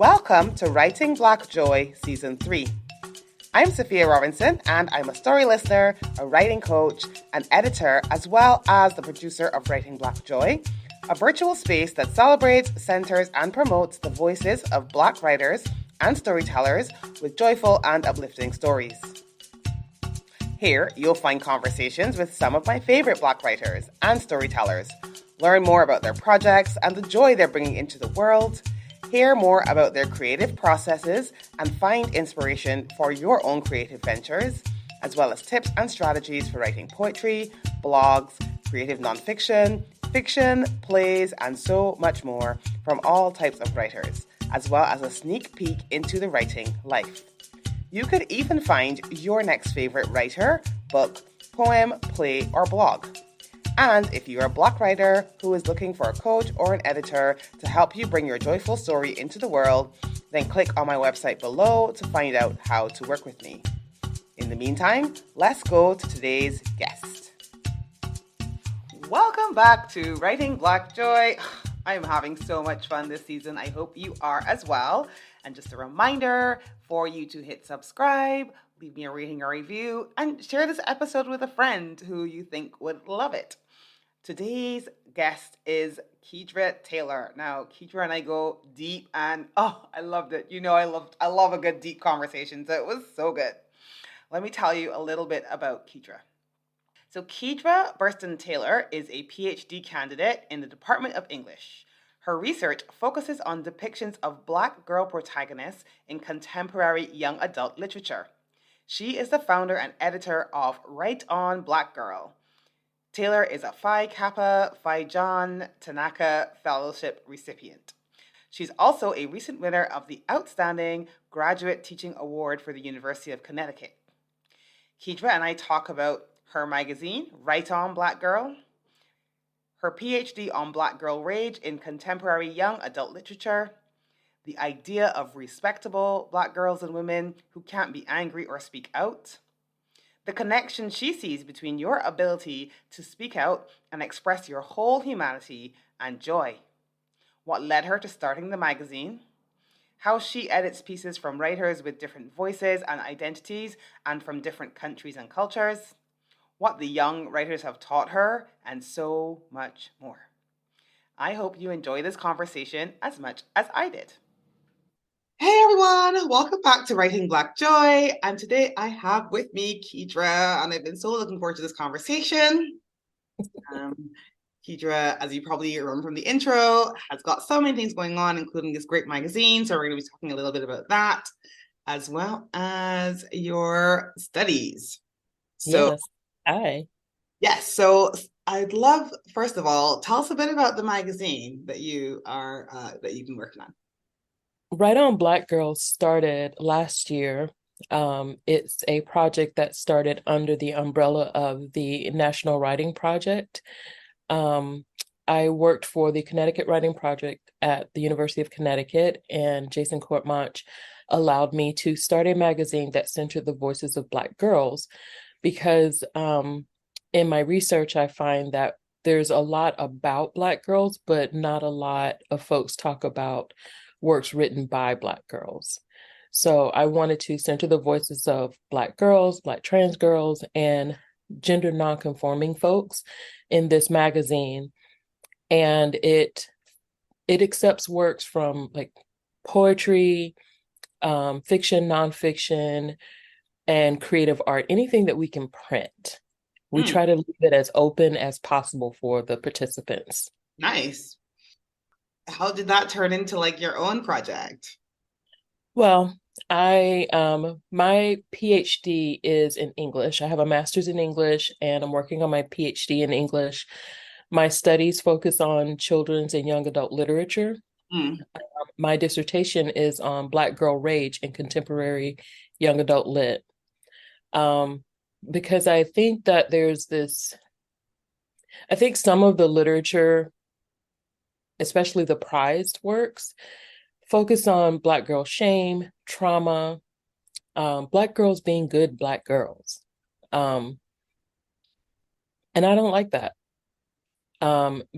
Welcome to Writing Black Joy Season 3. I'm Sophia Robinson, and I'm a story listener, a writing coach, an editor, as well as the producer of Writing Black Joy, a virtual space that celebrates, centers, and promotes the voices of Black writers and storytellers with joyful and uplifting stories. Here, you'll find conversations with some of my favorite Black writers and storytellers, learn more about their projects and the joy they're bringing into the world, hear more about their creative processes, and find inspiration for your own creative ventures, as well as tips and strategies for writing poetry, blogs, creative nonfiction, fiction, plays, and so much more from all types of writers, as well as a sneak peek into the writing life. You could even find your next favorite writer, book, poem, play, or blog. And if you're a Black writer who is looking for a coach or an editor to help you bring your joyful story into the world, then click on my website below to find out how to work with me. In the meantime, let's go to today's guest. Welcome back to Writing Black Joy. I'm having so much fun this season. I hope you are as well. And just a reminder for you to hit subscribe, leave me a rating or review, and share this episode with a friend who you think would love it. Today's guest is Kiedra Taylor. Now, Kiedra and I go deep, and I loved it. You know, I love a good deep conversation, so it was so good. Let me tell you a little bit about Kiedra. So Kiedra Burston Taylor is a PhD candidate in the Department of English. Her research focuses on depictions of Black girl protagonists in contemporary young adult literature. She is the founder and editor of Write On Black Girl. Taylor is a Phi Kappa, Phi John Tanaka Fellowship recipient. She's also a recent winner of the Outstanding Graduate Teaching Award for the University of Connecticut. Kiedra and I talk about her magazine, Write On Black Girl, her PhD on Black girl rage in contemporary young adult literature, the idea of respectable Black girls and women who can't be angry or speak out, the connection she sees between your ability to speak out and express your whole humanity and joy, what led her to starting the magazine, how she edits pieces from writers with different voices and identities and from different countries and cultures, what the young writers have taught her, and so much more. I hope you enjoy this conversation as much as I did. Hey everyone, welcome back to Writing Black Joy. And today I have with me Kiedra, and I've been so looking forward to this conversation. Kiedra, as you probably remember from the intro, has got so many things going on, including this great magazine. So we're going to be talking a little bit about that, as well as your studies. So, Yes, so I'd love, first of all, tell us a bit about the magazine that you've been working on. Write On Black Girl started last year. It's a project that started under the umbrella of the National Writing Project. I worked for the Connecticut Writing Project at the University of Connecticut, and Jason Courtmanch allowed me to start a magazine that centered the voices of Black girls because in my research, I find that there's a lot about Black girls, but not a lot of folks talk about works written by Black girls. So I wanted to center the voices of Black girls, Black trans girls, and gender nonconforming folks in this magazine. And it accepts works from like poetry, fiction, nonfiction, and creative art, anything that we can print. We try to leave it as open as possible for the participants. Nice. How did that turn into like your own project? Well, my PhD is in English. I have a master's in English and I'm working on my PhD in English. My studies focus on children's and young adult literature. My dissertation is on Black girl rage in contemporary young adult lit. Because I think that I think some of the literature, especially the prized works, focus on Black girl shame, trauma, Black girls being good Black girls. And I don't like that.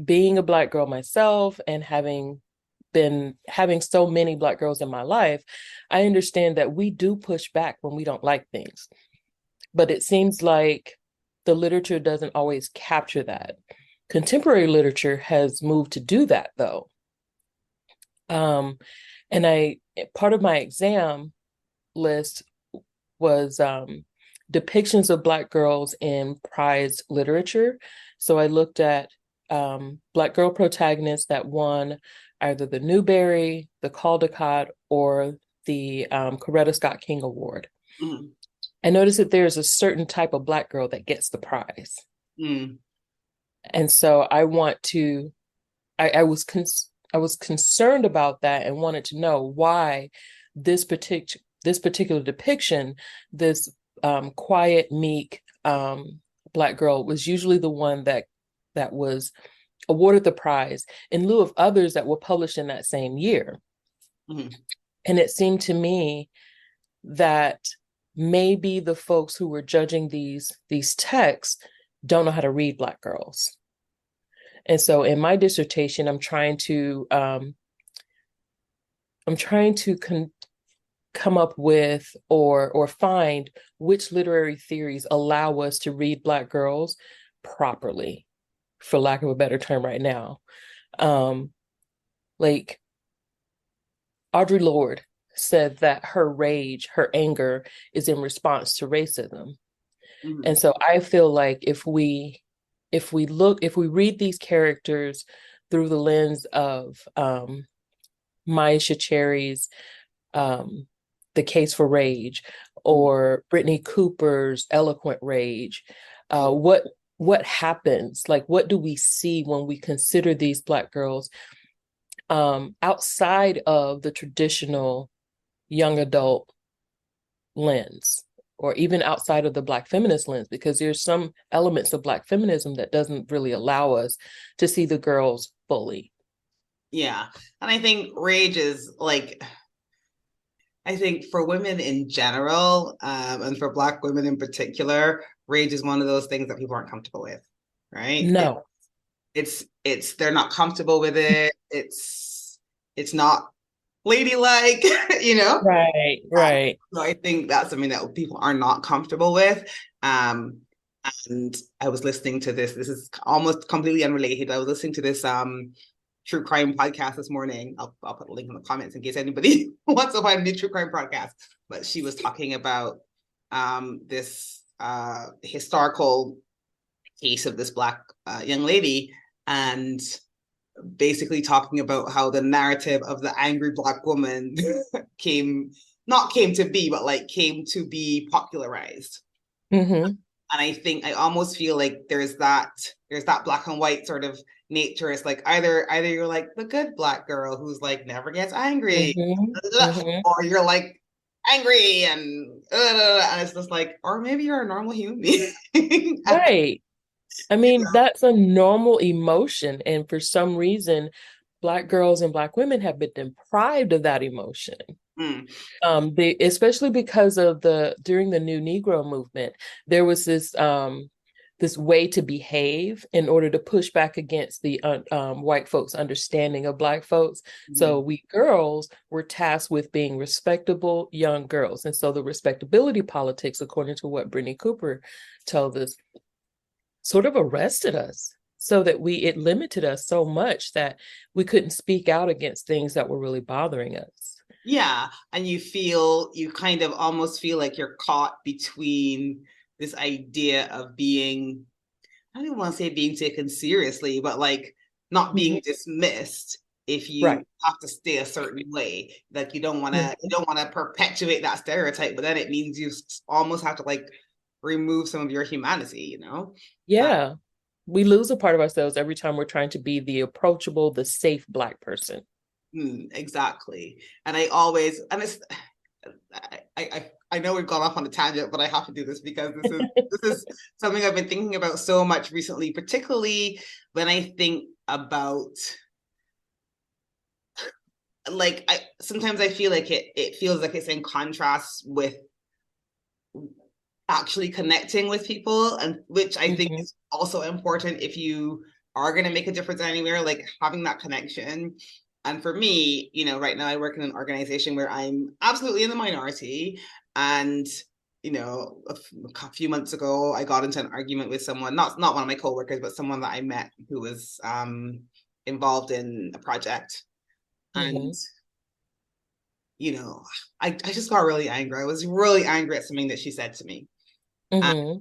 Being a Black girl myself and having been having so many Black girls in my life, I understand that we do push back when we don't like things. But it seems like the literature doesn't always capture that. Contemporary literature has moved to do that, though. And part of my exam list was depictions of Black girls in prize literature. So I looked at Black girl protagonists that won either the Newbery, the Caldecott, or the Coretta Scott King Award. Mm-hmm. I noticed that there's a certain type of Black girl that gets the prize. Mm. And so I was concerned about that and wanted to know why this particular depiction, this quiet, meek Black girl, was usually the one that was awarded the prize in lieu of others that were published in that same year. Mm-hmm. And it seemed to me that maybe the folks who were judging these texts don't know how to read Black girls. And so in my dissertation, I'm trying to come up with or find which literary theories allow us to read Black girls properly, for lack of a better term right now. Like Audre Lorde said that her rage, her anger is in response to racism. Mm-hmm. And so I feel like if we read these characters through the lens of Maisha Cherry's The Case for Rage, or Brittany Cooper's Eloquent Rage, what happens? Like, what do we see when we consider these Black girls outside of the traditional young adult lens, or even outside of the Black feminist lens? Because there's some elements of Black feminism that doesn't really allow us to see the girls fully. Yeah. And I think rage is like, I think for women in general, and for Black women in particular, rage is one of those things that people aren't comfortable with, right? No. It's they're not comfortable with it. It's not ladylike, you know? Right. So I think that's something that people are not comfortable with. And I was listening to this is almost completely unrelated. I was listening to this true crime podcast this morning. I'll put a link in the comments in case anybody wants to find the true crime podcast. But she was talking about this historical case of this Black young lady, and basically talking about how the narrative of the angry Black woman came to be popularized. Mm-hmm. And I think I almost feel like there's that black and white sort of nature. It's like either you're like the good Black girl who's like never gets angry, mm-hmm. or you're like angry and it's just like, or maybe you're a normal human being. Right. I mean, that's a normal emotion. And for some reason, Black girls and Black women have been deprived of that emotion. Especially because of during the New Negro movement, there was this way to behave in order to push back against the white folks' understanding of Black folks. Mm-hmm. So we girls were tasked with being respectable young girls. And so the respectability politics, according to what Brittany Cooper told us, sort of arrested us, so that it limited us so much that we couldn't speak out against things that were really bothering us. Yeah. And you kind of almost feel like you're caught between this idea of being, I don't even want to say being taken seriously, but like not being mm-hmm. dismissed if you have to stay a certain way. Like you don't want to perpetuate that stereotype, but then it means you almost have to like remove some of your humanity, you know? Yeah. We lose a part of ourselves every time we're trying to be the approachable, the safe Black person. Exactly. And I always, and it's, I know we've gone off on a tangent, but I have to do this because this is something I've been thinking about so much recently, particularly when I think about, like, sometimes I feel like it feels like it's in contrast with actually connecting with people, and which I think is also important if you are going to make a difference anywhere, like having that connection. And for me, right now I work in an organization where I'm absolutely in the minority. And, a few months ago, I got into an argument with someone, not one of my coworkers, but someone that I met who was involved in a project. And, Mm-hmm. you know, I just got really angry. I was really angry at something that she said to me. And Mm-hmm.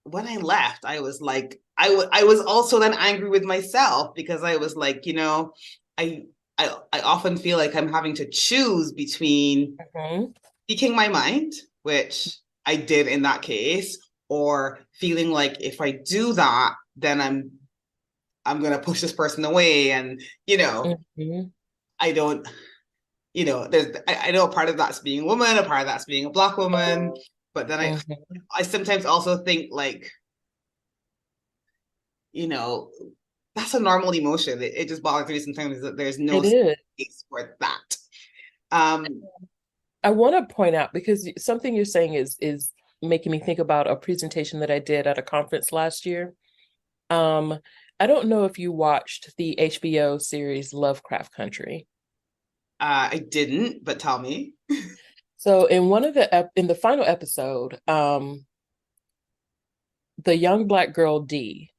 when I left, I was like, I was also then angry with myself because I was like, I, I often feel like I'm having to choose between Mm-hmm. speaking my mind, which I did in that case, or feeling like if I do that, then I'm gonna push this person away. And Mm-hmm. I don't, I know a part of that's being a woman, a part of that's being a Black woman, but then Mm-hmm. I sometimes also think like, you know, that's a normal emotion. It just bothers me sometimes that there's no It is. space for that. Um, I want to point out because something you're saying is making me think about a presentation that I did at a conference last year. Um, I don't know if you watched the HBO series Lovecraft Country. I didn't, but tell me. So in in the final episode, the young Black girl D,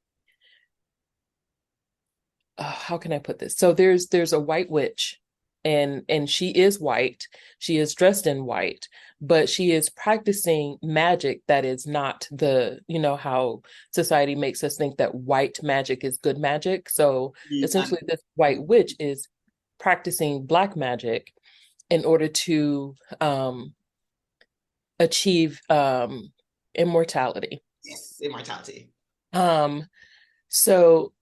how can I put this? So there's a white witch, and she is white. She is dressed in white, but she is practicing magic that is not how society makes us think that white magic is good magic. So essentially, this white witch is practicing Black magic in order to achieve immortality. Yes, immortality. Um, so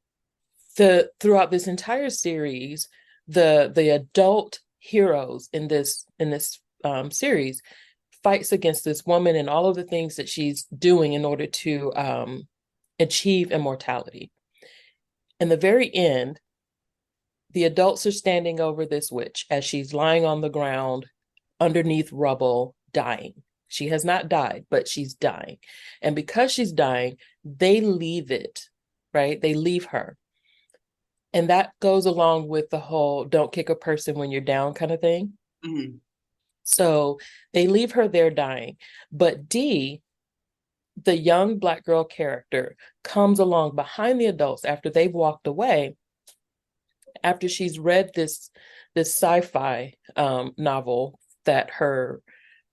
the throughout this entire series, the adult heroes in this series fights against this woman and all of the things that she's doing in order to achieve immortality. In the very end, the adults are standing over this witch as she's lying on the ground underneath rubble, dying. She has not died, but she's dying. And because she's dying, they leave it, right? They leave her. And that goes along with the whole don't kick a person when you're down kind of thing. Mm-hmm. So they leave her there dying. But D, the young Black girl character, comes along behind the adults after they've walked away, after she's read this sci-fi novel that her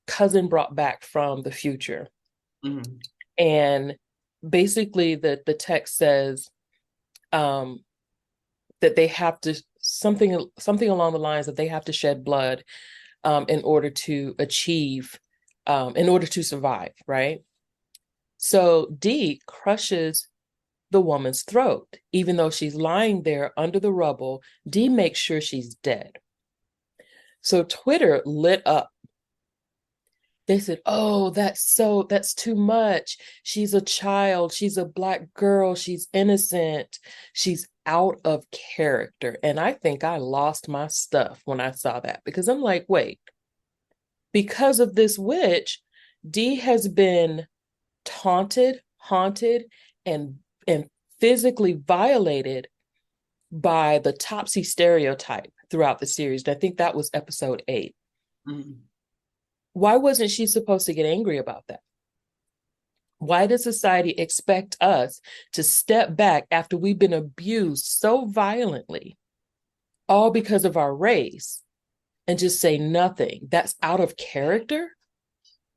cousin brought back from the future. Mm-hmm. And basically the text says that they have to something along the lines that they have to shed blood in order to achieve in order to survive, right? So D crushes the woman's throat. Even though she's lying there under the rubble, D makes sure she's dead. So Twitter lit up. They said, "Oh, that's too much. She's a child. She's a Black girl. She's innocent. She's out of character." And I think I lost my stuff when I saw that because I'm like, wait, because of this witch, D has been taunted, haunted, and physically violated by the Topsy stereotype throughout the series. And I think that was episode 8. Mm-hmm. Why wasn't she supposed to get angry about that? Why does society expect us to step back after we've been abused so violently, all because of our race, and just say nothing? That's out of character.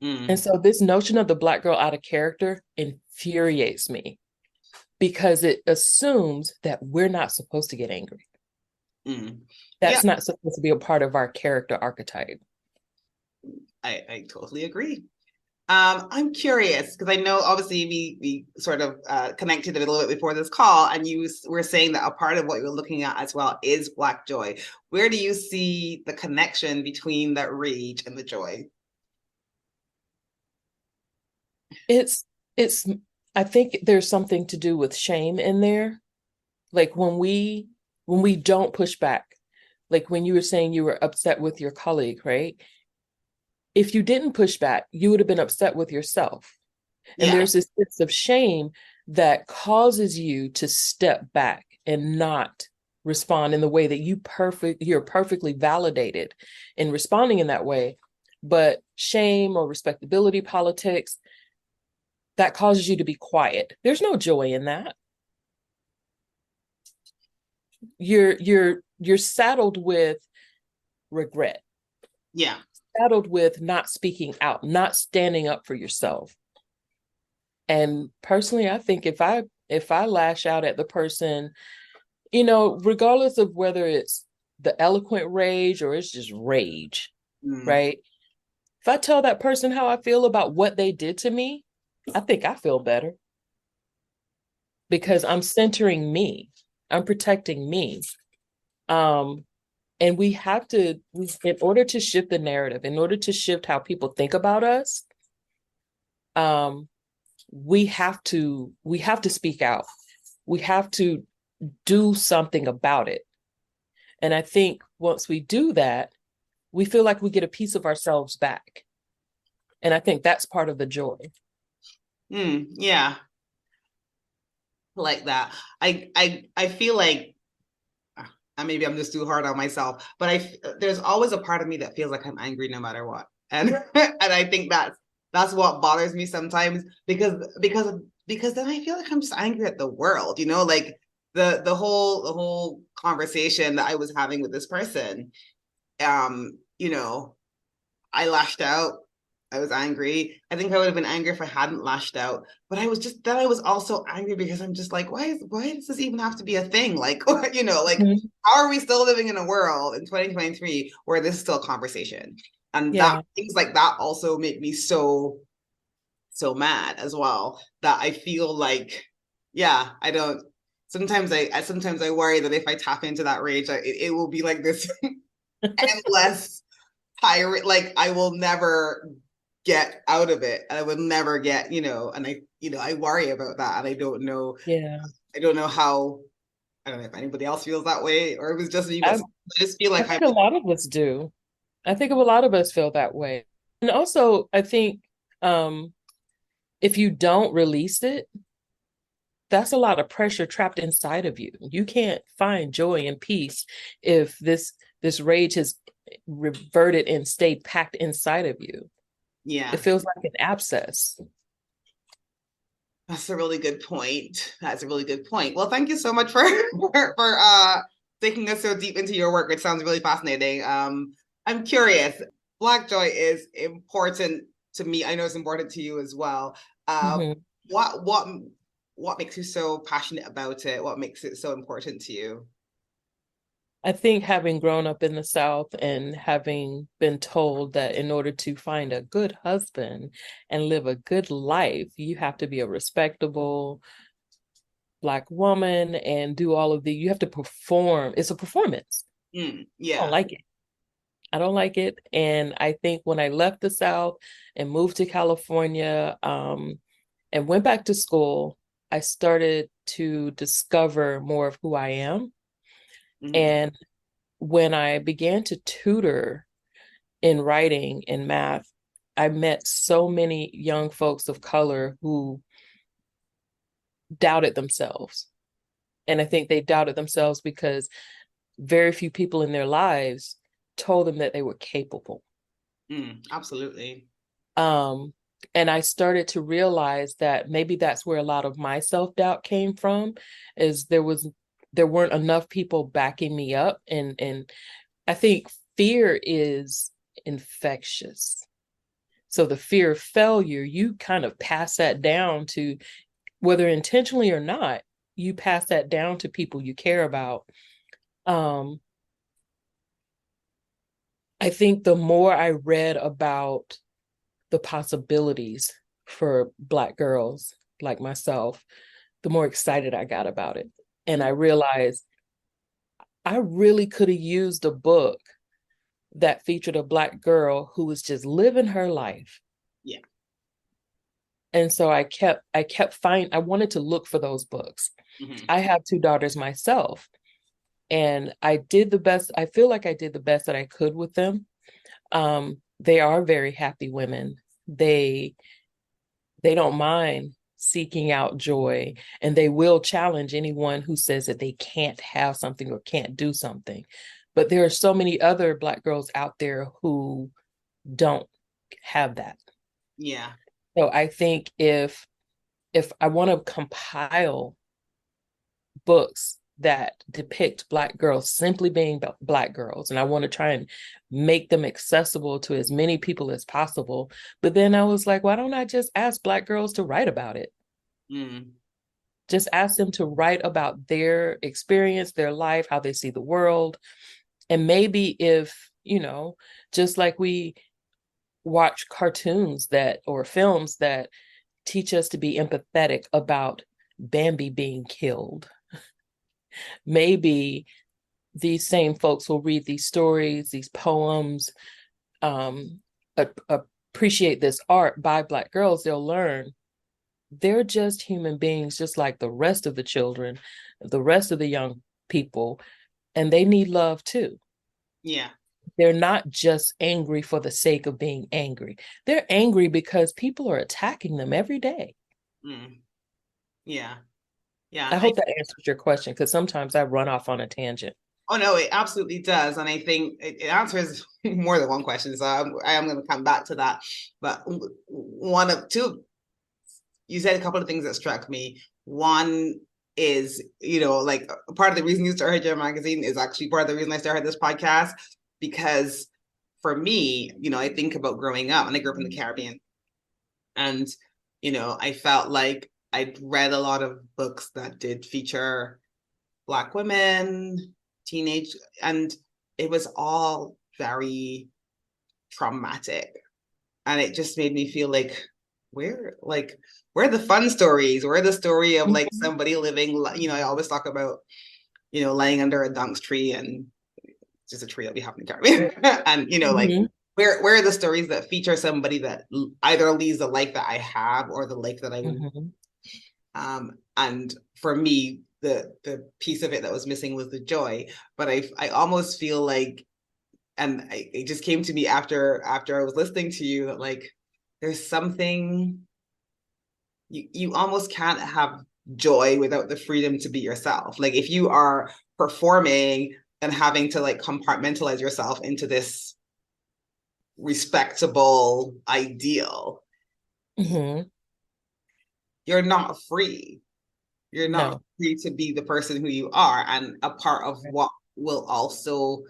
And Mm. so this notion of the Black girl out of character infuriates me because it assumes that we're not supposed to get angry. Mm. Yeah, That's not supposed to be a part of our character archetype. I totally agree. I'm curious because I know obviously we sort of connected a little bit before this call, and you were saying that a part of what you're looking at as well is Black joy. Where do you see the connection between that rage and the joy? It's it's I think there's something to do with shame in there. Like when we don't push back, like when you were saying you were upset with your colleague, right? If you didn't push back, you would have been upset with yourself. And Yeah. there's this sense of shame that causes you to step back and not respond in the way that you're perfectly validated in responding in that way. But shame or respectability politics, that causes you to be quiet. There's no joy in that. You're saddled with regret. Yeah. Saddled with not speaking out, not standing up for yourself. And personally, I think if I lash out at the person, regardless of whether it's the eloquent rage or it's just rage, right? If I tell that person how I feel about what they did to me, I think I feel better because I'm centering me. I'm protecting me. And we have to, in order to shift the narrative, in order to shift how people think about us, we have to speak out. We have to do something about it. And I think once we do that, we feel like we get a piece of ourselves back. And I think that's part of the joy. Yeah. Like that. I feel like maybe I'm just too hard on myself, but there's always a part of me that feels like I'm angry no matter what. And and I think that's what bothers me sometimes because then I feel like I'm just angry at the world, like the whole conversation that I was having with this person. I lashed out. I was angry. I think I would have been angry if I hadn't lashed out. But I was also angry because I'm just like, why does this even have to be a thing? Like, how are we still living in a world in 2023 where this is still a conversation? And that things like that also make me so mad as well, that I feel like, I don't. Sometimes I worry that if I tap into that rage, it will be like this endless pirate. Like I will never get out of it. I would never get, and I worry about that, and I don't know. Yeah. I don't know how. I don't know if anybody else feels that way, or it was just me. But I just feel like I think a lot of us do. I think a lot of us feel that way. And also, I think if you don't release it, that's a lot of pressure trapped inside of you. You can't find joy and peace if this rage has reverted and stayed packed inside of you. Yeah. It feels like an abscess. That's a really good point. Well, thank you so much for taking us so deep into your work, which sounds really fascinating. I'm curious. Black joy is important to me. I know it's important to you as well. What makes you so passionate about it? What makes it so important to you? I think having grown up in the South and having been told that in order to find a good husband and live a good life, you have to be a respectable Black woman and do all of you have to perform. It's a performance. Yeah. I don't like it. I don't like it. And I think when I left the South and moved to California, and went back to school, I started to discover more of who I am. And when I began to tutor in writing and math, I met so many young folks of color who doubted themselves. And I think they doubted themselves because very few people in their lives told them that they were capable. Absolutely. And I started to realize that maybe that's where a lot of my self-doubt came from, is there weren't enough people backing me up. And I think fear is infectious. So the fear of failure, you kind of pass that down to, whether intentionally or not, you pass that down to people you care about. I think the more I read about the possibilities for Black girls like myself, the more excited I got about it. And I realized I really could have used a book that featured a Black girl who was just living her life. Yeah. And so I wanted to look for those books. I have 2 daughters myself, and I feel like I did the best that I could with them. They are very happy women. They don't mind seeking out joy, and they will challenge anyone who says that they can't have something or can't do something. But there are so many other Black girls out there who don't have that. Yeah. So I think if I want to compile books that depict Black girls simply being Black girls, and I want to try and make them accessible to as many people as possible. But then I was like, why don't I just ask Black girls to write about it? Just ask them to write about their experience, their life, how they see the world. And maybe if, just like we watch cartoons or films that teach us to be empathetic about Bambi being killed, maybe these same folks will read these stories, these poems, appreciate this art by Black girls. They'll learn they're just human beings, just like the rest of the children, the rest of the young people, and they need love too. Yeah. They're not just angry for the sake of being angry. They're angry because people are attacking them every day. Yeah. Yeah. I hope that answers your question, because sometimes I run off on a tangent. Oh, no, it absolutely does. And I think it answers more than one question. So I am going to come back to that. But you said a couple of things that struck me. One is, like part of the reason you started your magazine is actually part of the reason I started this podcast, because for me, I think about growing up, and I grew up in the Caribbean. And, I felt like I'd read a lot of books that did feature Black women, teenage, and it was all very traumatic. And it just made me feel like, where are the fun stories? Where are the story of like somebody living, I always talk about, laying under a dunks tree, and it's just a tree that we have in the Caribbean. And, like, where are the stories that feature somebody that either leads the life that I have or the life that I would. And for me, the piece of it that was missing was the joy. But I almost feel like, and it just came to me after I was listening to you, that like there's something you almost can't have joy without the freedom to be yourself. Like if you are performing and having to like compartmentalize yourself into this respectable ideal, you're not free. You're not free to be the person who you are. And a part of what will also,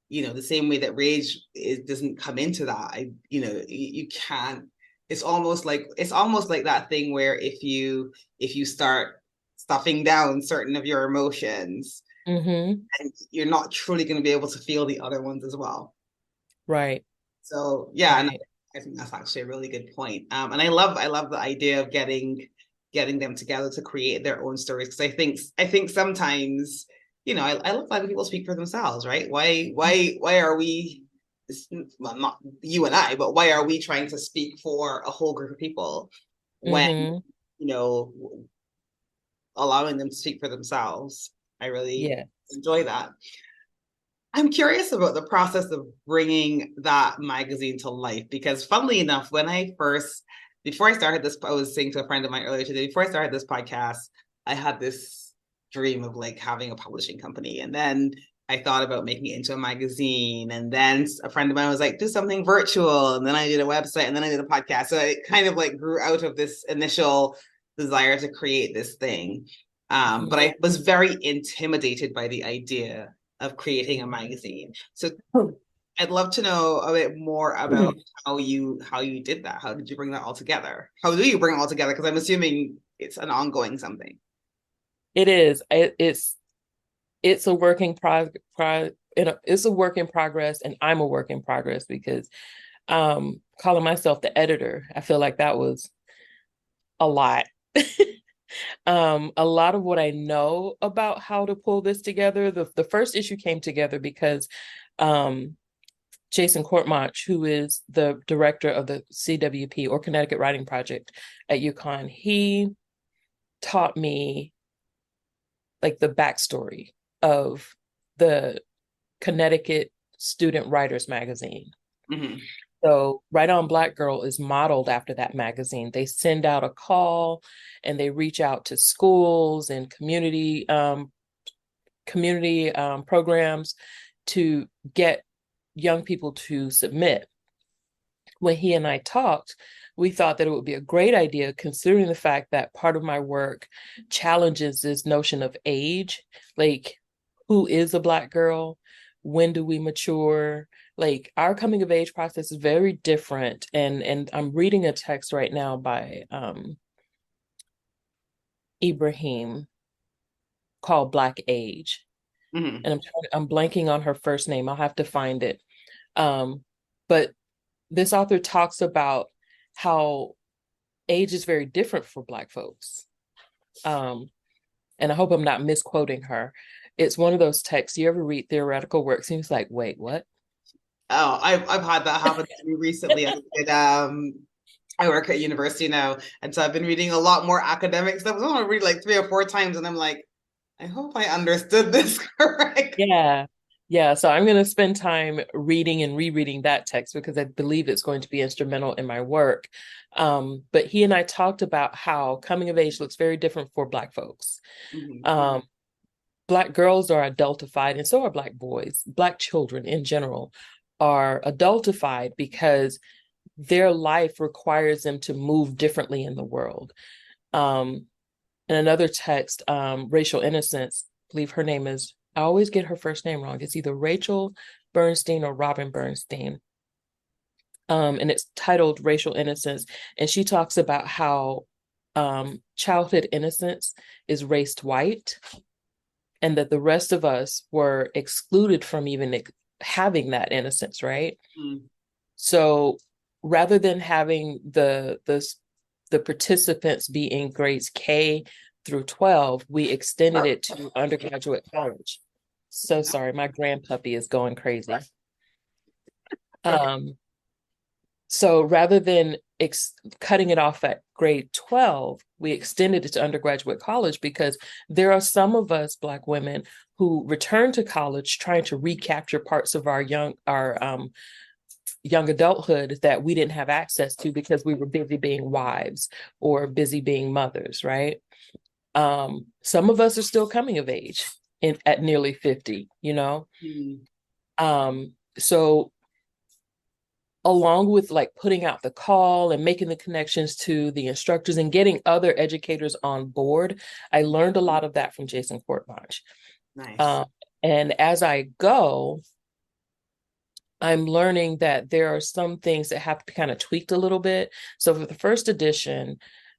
the same way that rage doesn't come into that. You can't. It's almost like that thing where if you start stuffing down certain of your emotions, and you're not truly going to be able to feel the other ones as well. Right. So yeah, and I think that's actually a really good point. And I love the idea of getting them together to create their own stories, because I think sometimes, I love letting people speak for themselves, right? Why are we, well, not you and I, but why are we trying to speak for a whole group of people when allowing them to speak for themselves? I really enjoy that. I'm curious about the process of bringing that magazine to life, because funnily enough, before I started this, I was saying to a friend of mine earlier today, before I started this podcast, I had this dream of like having a publishing company. And then I thought about making it into a magazine. And then a friend of mine was like, do something virtual. And then I did a website, and then I did a podcast. So it kind of like grew out of this initial desire to create this thing. But I was very intimidated by the idea of creating a magazine. So I'd love to know a bit more about how you did that. How did you bring that all together? How do you bring it all together? Because I'm assuming it's an ongoing something. It is. It's a work in it's a work in progress, and I'm a work in progress, because calling myself the editor, I feel like that was a lot. A lot of what I know about how to pull this together, the first issue came together because Jason Courtmach, who is the director of the CWP, or Connecticut Writing Project at UConn, he taught me like the backstory of the Connecticut Student Writers Magazine. So Right On Black Girl is modeled after that magazine. They send out a call and they reach out to schools and community programs to get young people to submit. When he and I talked, we thought that it would be a great idea, considering the fact that part of my work challenges this notion of age, like who is a Black girl? When do we mature? Like our coming of age process is very different. And I'm reading a text right now by Ibrahim called Black Age. Mm-hmm. And I'm blanking on her first name. I'll have to find it. But this author talks about how age is very different for Black folks. And I hope I'm not misquoting her. It's one of those texts. You ever read theoretical works and it's like, wait, what? Oh, I've had that happen to me recently. I work at university now, and so I've been reading a lot more academic stuff. I want to read like 3 or 4 times, and I'm like, I hope I understood this correct. Yeah. Yeah. So I'm going to spend time reading and rereading that text because I believe it's going to be instrumental in my work. But he and I talked about how coming of age looks very different for Black folks. Mm-hmm. Black girls are adultified, and so are Black boys. Black children in general are adultified because their life requires them to move differently in the world. In another text, Racial Innocence, I believe her name is, I always get her first name wrong. It's either Rachel Bernstein or Robin Bernstein. And it's titled Racial Innocence. And she talks about how childhood innocence is raced white, and that the rest of us were excluded from even having that innocence, right? Mm-hmm. So rather than having the participants be in grades K through 12, we extended it to undergraduate college. So sorry, my grandpuppy is going crazy. So rather than cutting it off at grade 12, we extended it to undergraduate college because there are some of us Black women who return to college trying to recapture parts of our young adulthood that we didn't have access to because we were busy being wives or busy being mothers, right? Some of us are still coming of age at nearly 50, you know? So along with like putting out the call and making the connections to the instructors and getting other educators on board, I learned a lot of that from Jason Courtbonge. Nice. And as I go, I'm learning that there are some things that have to be kind of tweaked a little bit. So for the first edition,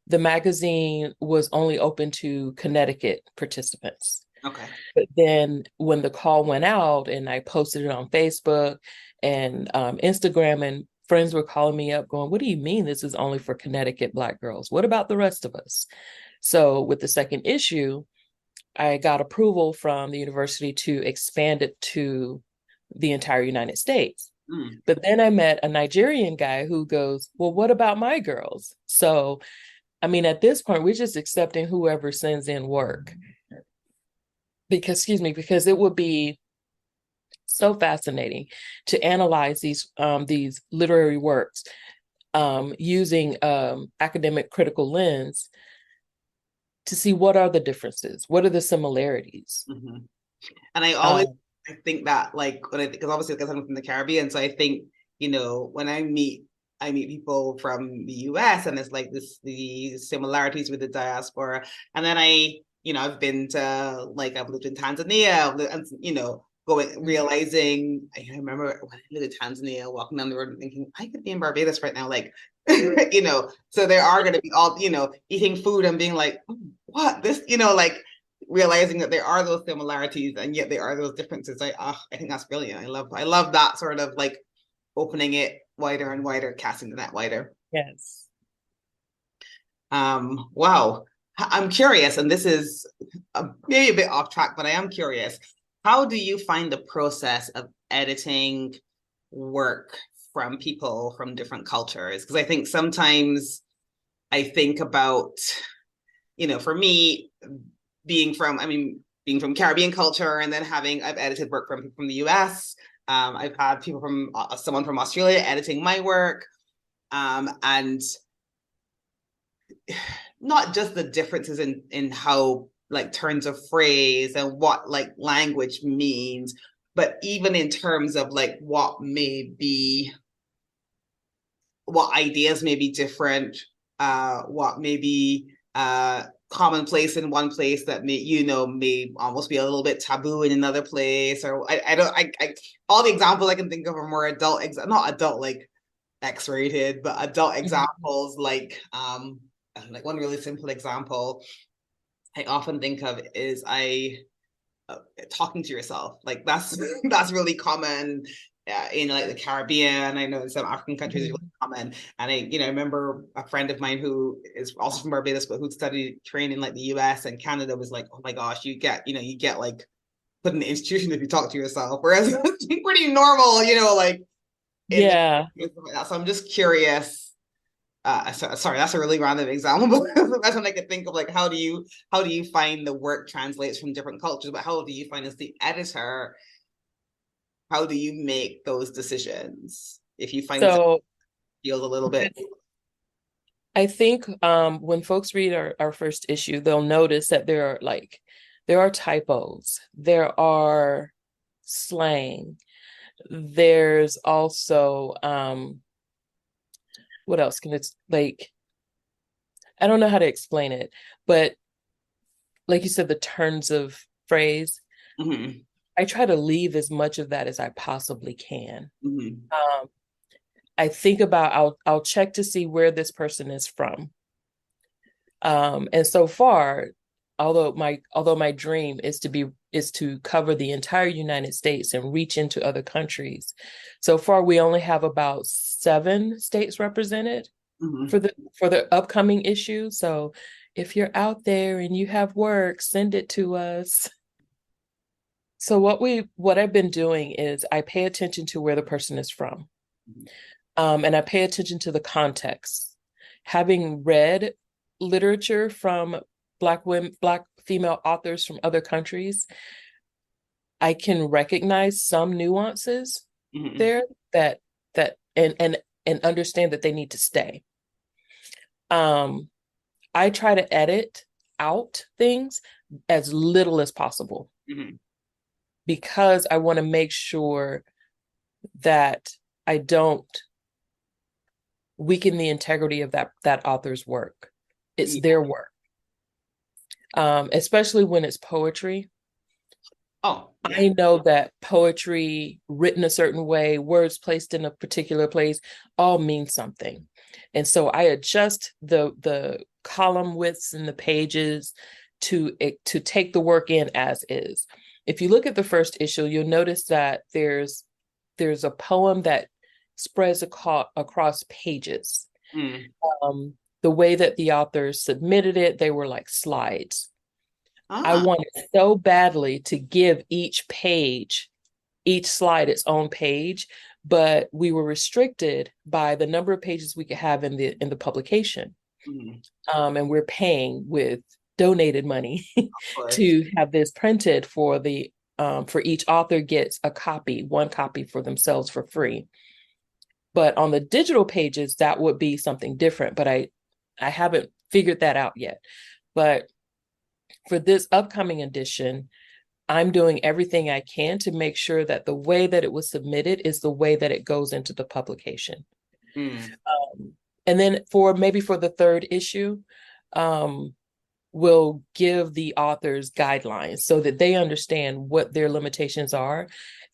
the magazine was only open to Connecticut participants. Okay. But then when the call went out and I posted it on Facebook and Instagram, and friends were calling me up going, what do you mean this is only for Connecticut Black girls? What about the rest of us? So with the second issue, I got approval from the university to expand it to the entire United States. But then I met a Nigerian guy who goes, well, what about my girls? So, I mean, at this point, we're just accepting whoever sends in work. Because it would be so fascinating to analyze these literary works using academic critical lens to see what are the differences, what are the similarities. Mm-hmm. And I think that because obviously because I'm from the Caribbean, so I think when I meet people from the US, and it's like the similarities with the diaspora, and then I've been to I've lived in Tanzania, and realizing I remember when I lived in Tanzania, walking down the road and thinking I could be in Barbados right now, so there are going to be all eating food and being like, oh, what this, realizing that there are those similarities and yet there are those differences. I think that's brilliant. I love that sort of opening it wider and wider, casting the net wider. Yes. Wow. I'm curious, and this is maybe a bit off track, but I am curious. How do you find the process of editing work from people from different cultures? Because I think sometimes I think about, for me, being from Caribbean culture, and then I've edited work from the US, I've had people from someone from Australia editing my work, and not just the differences in how like turns of phrase and what like language means, but even in terms of like what ideas may be different, what may be commonplace in one place that may almost be a little bit taboo in another place. Or I don't I all the examples I can think of are more adult, not adult like X-rated, but adult examples like one really simple example I often think of is talking to yourself. Like that's really common in like the Caribbean. I know in some African countries it's really common. And I remember a friend of mine who is also from Barbados, but who studied trained in like the US and Canada was like, oh my gosh, you get like put in the institution if you talk to yourself. Whereas it's pretty normal, like in Yeah. so I'm just curious. Sorry, that's a really random example, but that's when I could think of like how do you find the work translates from different cultures, but how do you find as the editor, how do you make those decisions if you find something So feels a little bit I think when folks read our first issue, they'll notice that there are typos, there are slang, there's also what else can it's like I don't know how to explain it, but like you said, the turns of phrase, I try to leave as much of that as I possibly can. I think about I'll check to see where this person is from. And so far, although my dream is to cover the entire United States and reach into other countries, so far we only have about 7 states represented for the upcoming issue. So if you're out there and you have work, send it to us. So what I've been doing is I pay attention to where the person is from. And I pay attention to the context. Having read literature from Black female authors from other countries, I can recognize some nuances there that and understand that they need to stay. I try to edit out things as little as possible because I want to make sure that I don't weaken the integrity of that author's work. It's their work. Especially when it's poetry. I know that poetry written a certain way, words placed in a particular place, all mean something. And so I adjust the column widths and the pages to take the work in as is. If you look at the first issue, you'll notice that there's a poem that spreads across pages. The way that the authors submitted it, they were like slides. I wanted so badly to give each slide its own page, but we were restricted by the number of pages we could have in the publication. And we're paying with donated money to have this printed for each author gets one copy for themselves for free. But on the digital pages, that would be something different, but I haven't figured that out yet. But for this upcoming edition, I'm doing everything I can to make sure that the way that it was submitted is the way that it goes into the publication. And then for the third issue, we'll give the authors guidelines so that they understand what their limitations are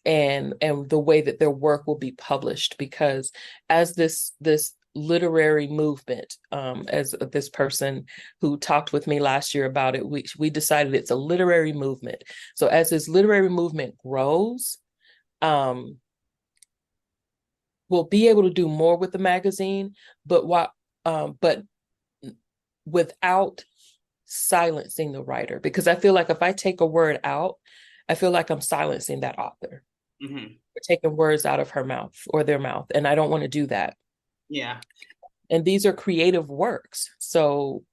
and the way that their work will be published. Because as this literary movement, as this person who talked with me last year about it, we decided it's a literary movement. So as this literary movement grows, we'll be able to do more with the magazine, but without silencing the writer, because I feel like if I take a word out, I feel like I'm silencing that author. We're taking words out of her mouth or their mouth, and I don't want to do that. And these are creative works, so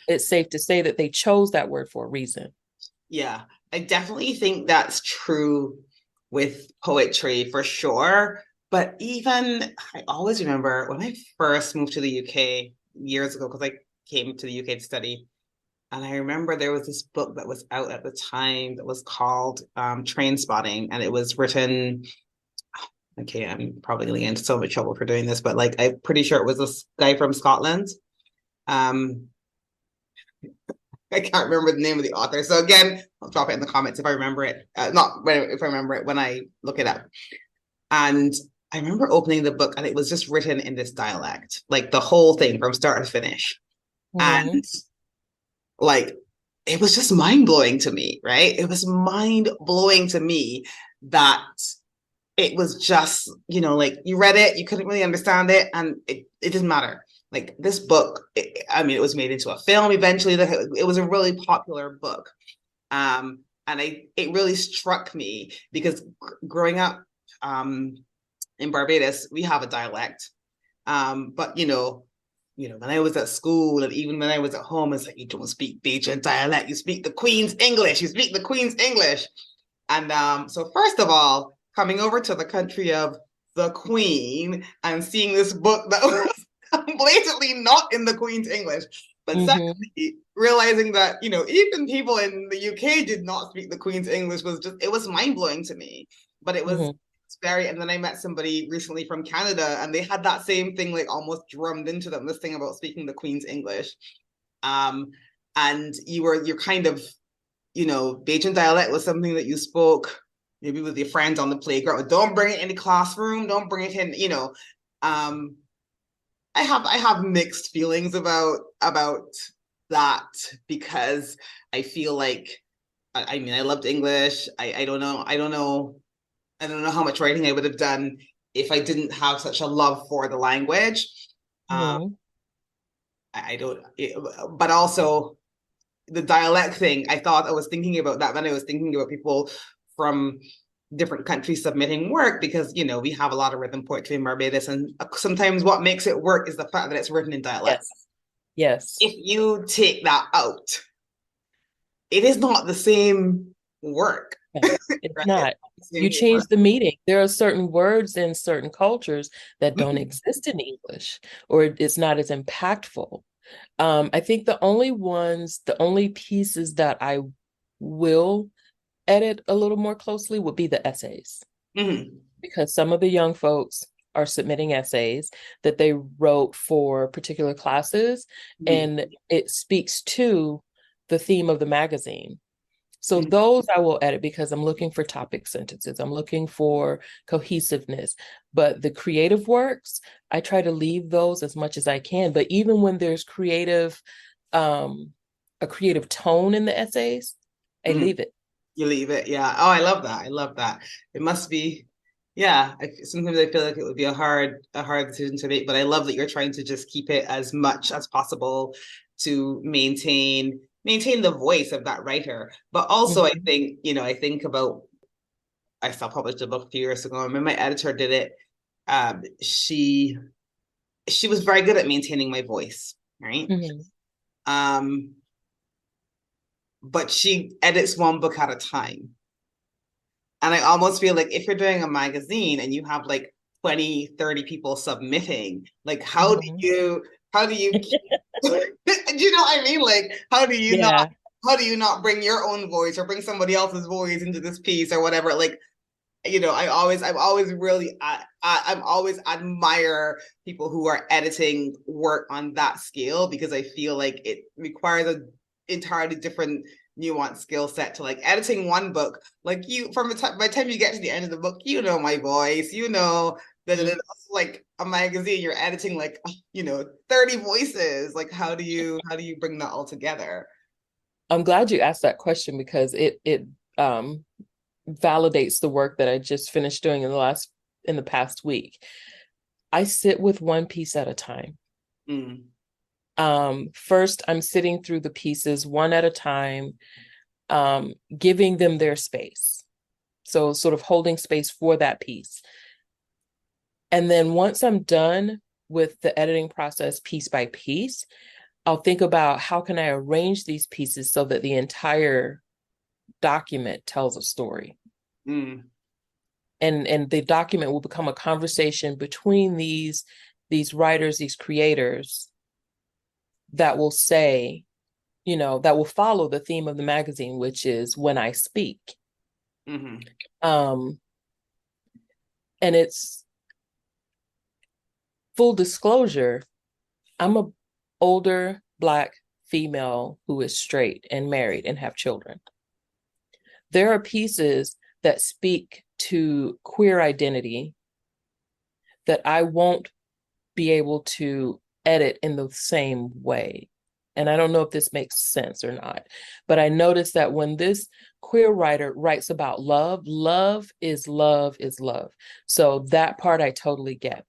it's safe to say that they chose that word for a reason. I definitely think that's true with poetry for sure. But even I always remember when I first moved to the UK years ago, because I came to the UK to study. And I remember there was this book that was out at the time that was called Train Spotting, and it was written. Okay, I'm probably going to get into so much trouble for doing this, but like I'm pretty sure it was this guy from Scotland. Um, I can't remember the name of the author. So again, I'll drop it in the comments if I remember it. Not if I remember it when I look it up. And I remember opening the book and it was just written in this dialect, like the whole thing from start to finish. Mm-hmm. And like it was just mind blowing to me, right? It was mind blowing to me that it was just, like you read it, you couldn't really understand it, and it didn't matter. Like this book, it was made into a film eventually. It was a really popular book. And it really struck me because growing up in Barbados, we have a dialect. But when I was at school and even when I was at home, it's like you don't speak Bajan dialect, you speak the Queen's English, you speak the Queen's English. And so first of all, coming over to the country of the Queen and seeing this book that was blatantly not in the Queen's English. But Mm-hmm. secondly, realizing that, even people in the UK did not speak the Queen's English it was mind blowing to me. But it was Mm-hmm. and then I met somebody recently from Canada and they had that same thing like almost drummed into them, this thing about speaking the Queen's English. Um, and you're kind of, Bajan dialect was something that you spoke maybe with your friends on the playground. Don't bring it in the classroom. Don't bring it in. Um, I have mixed feelings about that because I feel like I loved English. I don't know. I don't know how much writing I would have done if I didn't have such a love for the language. Um, Mm-hmm. I don't. But also the dialect thing, I was thinking about that when I was thinking about people from different countries submitting work because we have a lot of rhythm poetry in Barbados, and sometimes what makes it work is the fact that it's written in dialect. Yes. Yes. If you take that out, it is not the same work, Yeah. It's right? not. You change the meaning. There are certain words in certain cultures that don't Mm-hmm. exist in English, or it's not as impactful. I think the only pieces that I will edit a little more closely would be the essays, Mm-hmm. because some of the young folks are submitting essays that they wrote for particular classes, and it speaks to the theme of the magazine. So Mm-hmm. those I will edit because I'm looking for topic sentences. I'm looking for cohesiveness. But the creative works, I try to leave those as much as I can. But even when there's a creative tone in the essays, I Mm-hmm. leave it. You leave it, yeah. Oh, I love that. I love that. It must be, yeah. Sometimes I feel like it would be a hard decision to make, but I love that you're trying to just keep it as much as possible to maintain the voice of that writer. But also, I Mhm. think, I think about I saw published a book a few years ago. I remember my editor did it. She was very good at maintaining my voice, right? Mhm. Um, but she edits one book at a time. And I almost feel like if you're doing a magazine and you have like 20, 30 people submitting, like Mhm. how do you do you know what I mean? Like Yeah. how do you not bring your own voice or bring somebody else's voice into this piece or whatever? Like, I'm always admire people who are editing work on that scale because I feel like it requires a entirely different nuanced skill set to like editing one book. Like by the time you get to the end of the book, my voice, that Mhm. it's like a magazine, you're editing like 30 voices. Like how do you bring that all together? I'm glad you asked that question because it um validates the work that I just finished doing in the past week. I sit with one piece at a time. Mm, First, I'm sitting through the pieces one at a time, giving them their space. So, sort of holding space for that piece. And then once I'm done with the editing process piece by piece, I'll think about how can I arrange these pieces so that the entire document tells a story. mm. and the document will become a conversation between these writers, these creators that will say, that will follow the theme of the magazine, which is when I speak. Mm-hmm. And it's full disclosure, I'm a older Black female who is straight and married and have children. There are pieces that speak to queer identity that I won't be able to edit in the same way. And I don't know if this makes sense or not, but I noticed that when this queer writer writes about love, love is love is love. So that part I totally get.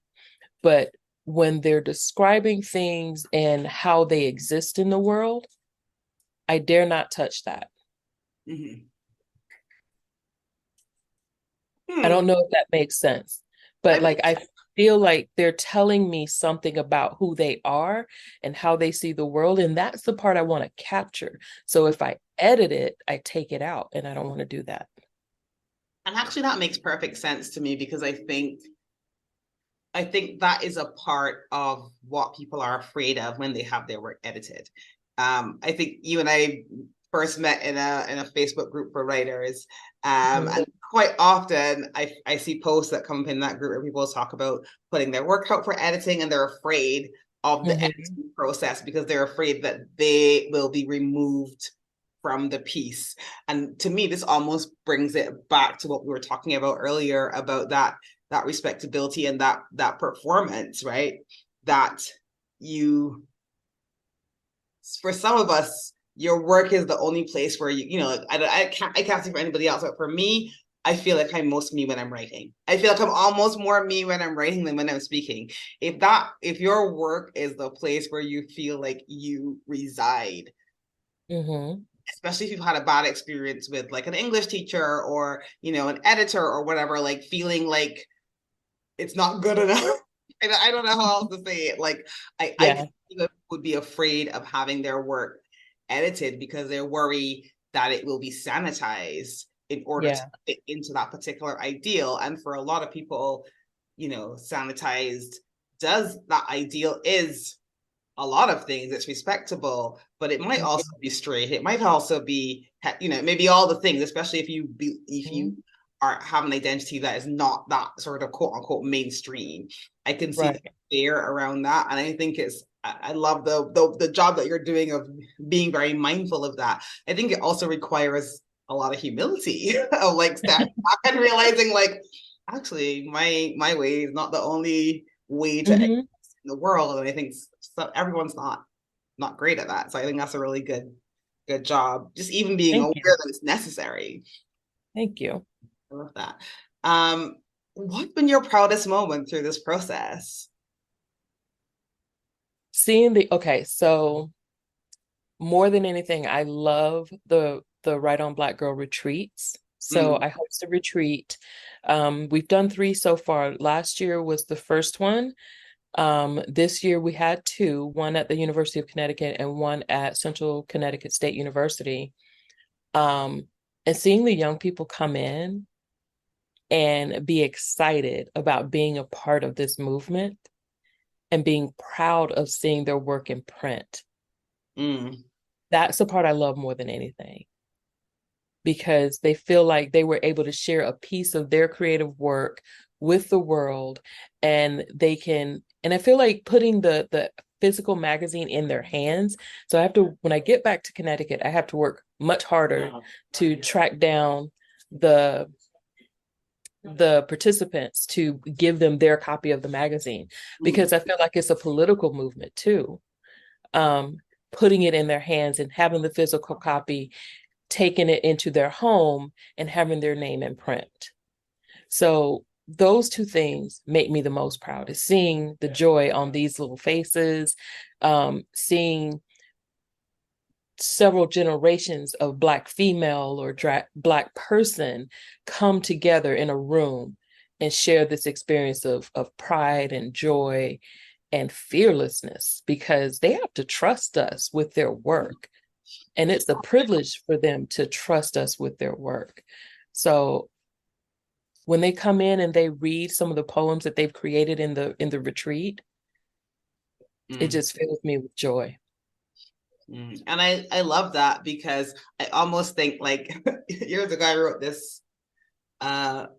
But when they're describing things and how they exist in the world, I dare not touch that. Mm-hmm. I don't know if that makes sense, but like I feel like they're telling me something about who they are and how they see the world, and that's the part I want to capture. So if I edit it, I take it out, and I don't want to do that. And actually, that makes perfect sense to me, because I think that is a part of what people are afraid of when they have their work edited. I think you and I first met in a Facebook group for writers, and quite often I see posts that come up in that group where people talk about putting their work out for editing, and they're afraid of the editing process because they're afraid that they will be removed from the piece. And to me, this almost brings it back to what we were talking about earlier about that respectability and that performance, right? That you, for some of us, your work is the only place where I can't speak for anybody else, but for me, I feel like I'm most me when I'm writing. I feel like I'm almost more me when I'm writing than when I'm speaking. If your work is the place where you feel like you reside, especially if you've had a bad experience with like an English teacher or an editor or whatever, like feeling like it's not good enough. I don't know how else to say it. Like I would be afraid of having their work edited because they worry that it will be sanitized in order to fit into that particular ideal. And for a lot of people, sanitized that ideal is a lot of things. It's respectable, but it might also be straight. It might also be, maybe all the things, especially if you have an identity that is not that sort of quote unquote mainstream. I can see the fear around that, and I think I love the job that you're doing of being very mindful of that. I think it also requires a lot of humility of like stepping back and realizing like actually my way is not the only way to exist in the world, and I think everyone's not great at that. So I think that's a really good job. Just even being aware that it's necessary. Thank you. I love that. What's been your proudest moment through this process? So more than anything, I love the Write on Black Girl retreats. So I host a retreat. We've done 3 so far. Last year was the first one. This year we had 2, one at the University of Connecticut and one at Central Connecticut State University. And seeing the young people come in and be excited about being a part of this movement and being proud of seeing their work in print. That's the part I love more than anything, because they feel like they were able to share a piece of their creative work with the world, and I feel like putting the physical magazine in their hands. So when I get back to Connecticut, I have to work much harder to track down the participants to give them their copy of the magazine, because I feel like it's a political movement too. Putting it in their hands and having the physical copy, taking it into their home and having their name in print. So those 2 things make me the most proud, is seeing the joy on these little faces, seeing several generations of Black female or Black person come together in a room and share this experience of pride and joy and fearlessness, because they have to trust us with their work. And it's a privilege for them to trust us with their work. So when they come in and they read some of the poems that they've created in the retreat, it just fills me with joy. And I love that, because I almost think like years ago I wrote this.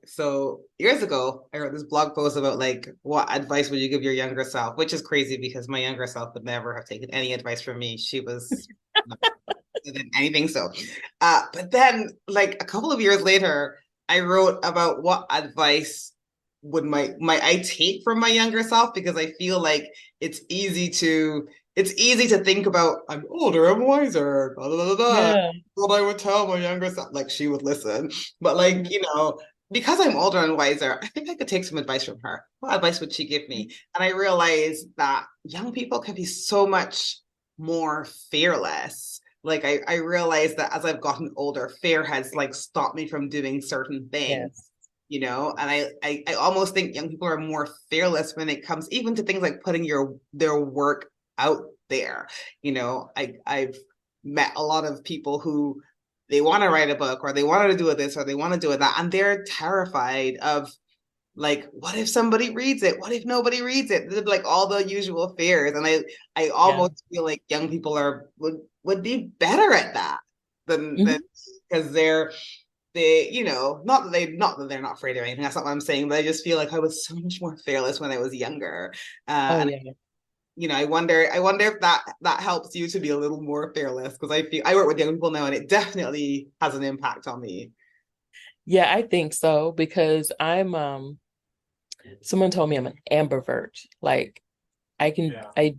So years ago I wrote this blog post about like, what advice would you give your younger self, which is crazy because my younger self would never have taken any advice from me. She was not than anything. So, but then like a couple of years later, I wrote about what advice would my I take from my younger self, because I feel like it's easy to think about, I'm older, I'm wiser, blah, blah, blah, blah. Yeah. What I would tell my younger self, like she would listen. But like, because I'm older and wiser, I think I could take some advice from her. What advice would she give me? And I realized that young people can be so much more fearless. Like I realized that as I've gotten older, fear has like stopped me from doing certain things. Yes. And I almost think young people are more fearless when it comes even to things like putting their work out there. I've met a lot of people who they want to write a book, or they want to do this, or they want to do that, and they're terrified of, like, what if somebody reads it? What if nobody reads it? Like all the usual fears. And I Yeah. almost feel like young people would be better at that than Mhm. because not that they're not afraid of anything. That's not what I'm saying. But I just feel like I was so much more fearless when I was younger. Oh And yeah. I wonder if that helps you to be a little more fearless, because I work with young people now, and it definitely has an impact on me. Yeah, I think so because someone told me I'm an ambivert. Like I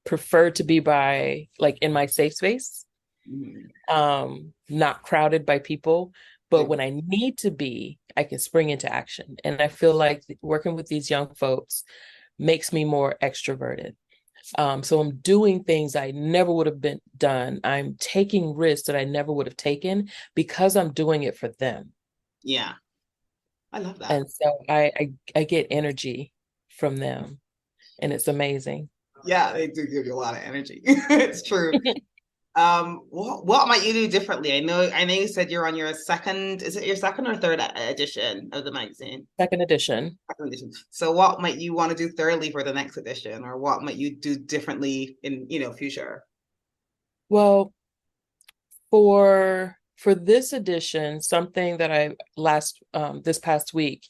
prefer to be by like in my safe space, Mhm. not crowded by people. But when I need to be, I can spring into action. And I feel like working with these young folks makes me more extroverted. So I'm doing things I never would have been done. I'm taking risks that I never would have taken because I'm doing it for them. Yeah, I love that. And so I get energy from them, and it's amazing. Yeah, they do give you a lot of energy. It's true. What might you do differently? I know you said you're on your second, is it your second or third edition of the magazine? Second edition. Second edition. So what might you want to do thirdly for the next edition, or what might you do differently in, future? Well, for this edition, something that I last this past week,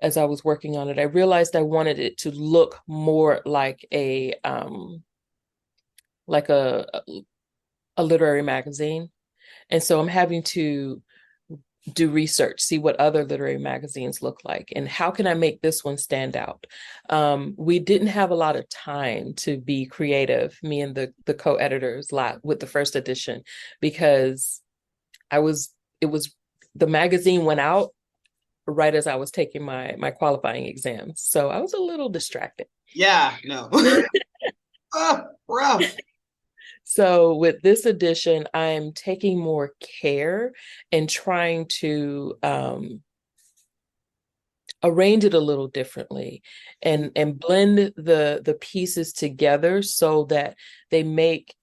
as I was working on it, I realized I wanted it to look more like like a literary magazine. And so I'm having to do research, see what other literary magazines look like, and how can I make this one stand out. We didn't have a lot of time to be creative, me and the co-editors with the first edition, because it was the magazine went out right as I was taking my qualifying exams. So I was a little distracted. Yeah, no. Oh, rough. So with this edition, I'm taking more care and trying to arrange it a little differently and blend the pieces together so that they make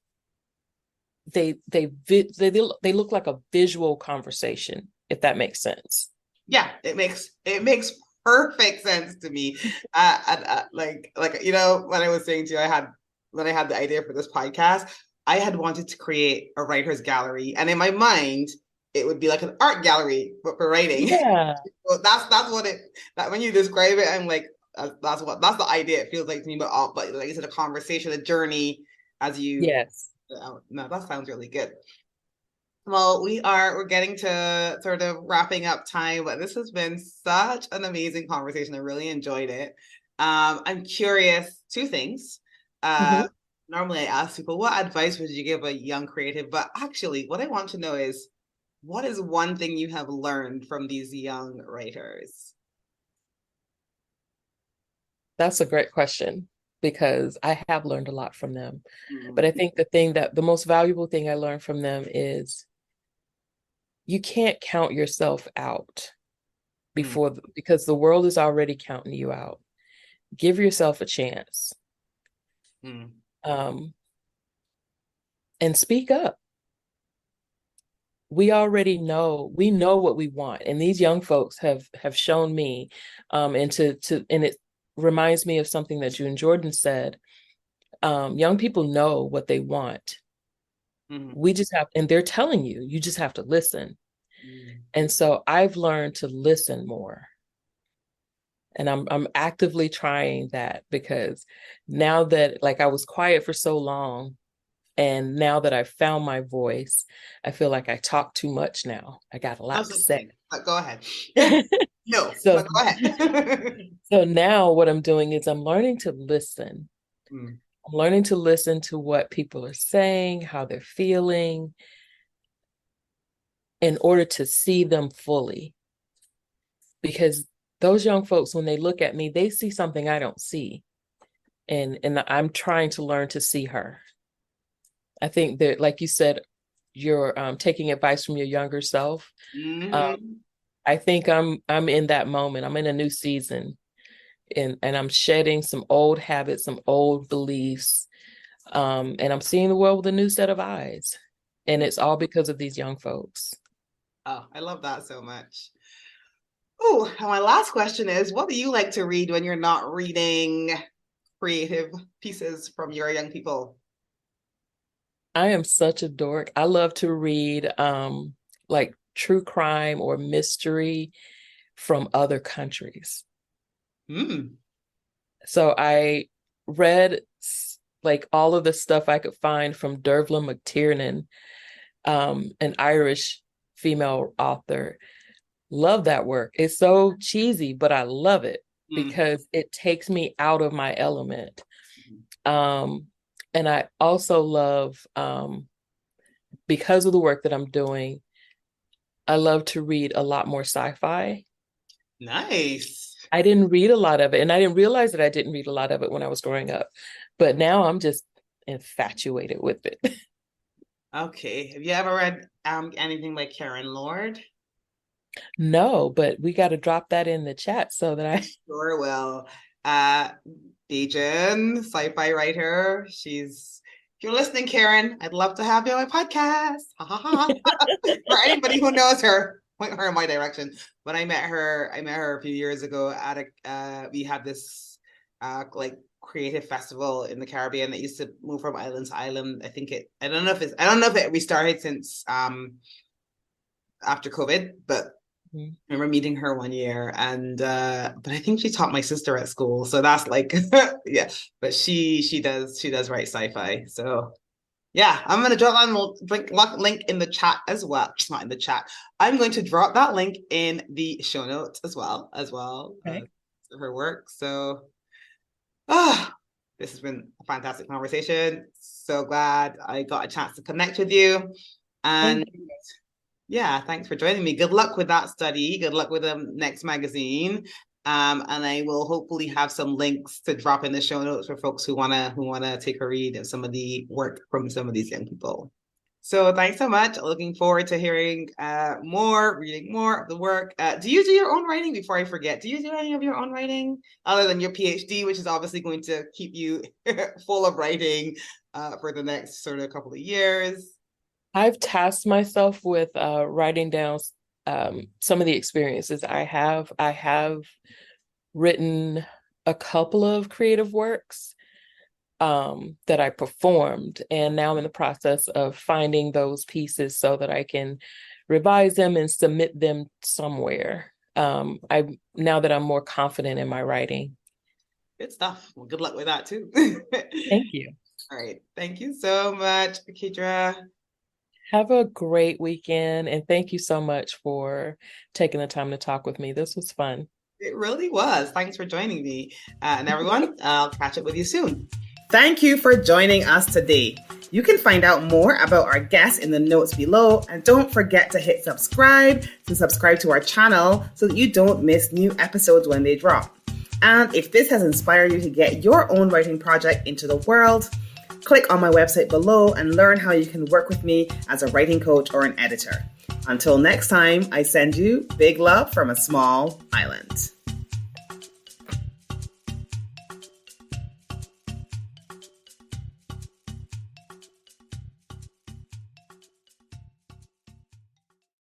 they look like a visual conversation, if that makes sense. Yeah, it makes perfect sense to me. Like when I was saying to you, when I had the idea for this podcast, I had wanted to create a writer's gallery, and in my mind, it would be like an art gallery, but for writing. Yeah. So that's what it that when you describe it, I'm like, that's the idea it feels like to me. But like you said, a conversation, a journey as you. Yes. No, that sounds really good. Well, we're getting to sort of wrapping up time, but this has been such an amazing conversation. I really enjoyed it. I'm curious, two things. Uh, Mhm. Normally I ask people, what advice would you give a young creative? But actually, what I want to know is, what is one thing you have learned from these young writers? That's a great question because I have learned a lot from them. But Mm, I think the most valuable thing I learned from them is you can't count yourself out mm, because the world is already counting you out. Give yourself a chance, mm. um, and speak up. we already know, we know what we want. And these young folks have shown me, and it reminds me of something that June Jordan said. Young people know what they want. We just have, and they're telling you, you just have to listen. And so I've learned to listen more. And I'm actively trying that, because now that, like, I was quiet for so long, and now that I've found my voice, I feel like I talk too much now. I got a lot to say. Go ahead. No, So go ahead. so now what I'm doing is I'm learning to listen. I'm learning to listen to what people are saying, how they're feeling, in order to see them fully. Because those young folks, when they look at me, they see something I don't see. And I'm trying to learn to see her. I think that, like you said, you're taking advice from your younger self. I think I'm in that moment. I'm in a new season, and I'm shedding some old habits, some old beliefs, and I'm seeing the world with a new set of eyes. And it's all because of these young folks. Oh, I love that so much. Oh, my last question is, what do you like to read when you're not reading creative pieces from your young people? I am such a dork. I love to read like true crime or mystery from other countries. So I read like all of the stuff I could find from Dervla McTiernan, an Irish female author. Love that work. It's so cheesy, but I love it because it takes me out of my element. And I also love, because of the work that I'm doing, I love to read a lot more sci-fi. Nice. I didn't read a lot of it, and I didn't realize that I didn't read a lot of it when I was growing up. But now I'm just infatuated with it. Okay. Have you ever read anything by Karen Lord? No, but we got to drop that in the chat so that I sure will. Asian sci-fi writer. If you're listening, Karen, I'd love to have you on my podcast. For anybody who knows her, point her in my direction. But I met her a few years ago at we had this like creative festival in the Caribbean that used to move from island to island. I don't know if it restarted since after COVID, but I remember meeting her one year, and but I think she taught my sister at school, so that's like yeah. But she does write sci-fi, so yeah. I'm gonna drop that link in the chat as well. It's not in the chat. I'm going to drop that link in the show notes as well okay. Her work. So this has been a fantastic conversation. So glad I got a chance to connect with you, and yeah, thanks for joining me. Good luck with that study. Good luck with the next magazine. And I will hopefully have some links to drop in the show notes for folks who wanna take a read of some of the work from some of these young people. So thanks so much. Looking forward to hearing reading more of the work. Do you do your own writing? Before I forget, do you do any of your own writing other than your PhD, which is obviously going to keep you full of writing for the next sort of couple of years? I've tasked myself with writing down some of the experiences I have. I have written a couple of creative works that I performed, and now I'm in the process of finding those pieces so that I can revise them and submit them somewhere. Now that I'm more confident in my writing. Good stuff. Well, good luck with that too. Thank you. All right. Thank you so much, Kiedra. Have a great weekend, and thank you so much for taking the time to talk with me. This was fun. It really was. Thanks for joining me. And everyone, I'll catch up with you soon. Thank you for joining us today. You can find out more about our guests in the notes below, and don't forget to hit subscribe to our channel so that you don't miss new episodes when they drop. And if this has inspired you to get your own writing project into the world, click on my website below and learn how you can work with me as a writing coach or an editor. Until next time, I send you big love from a small island.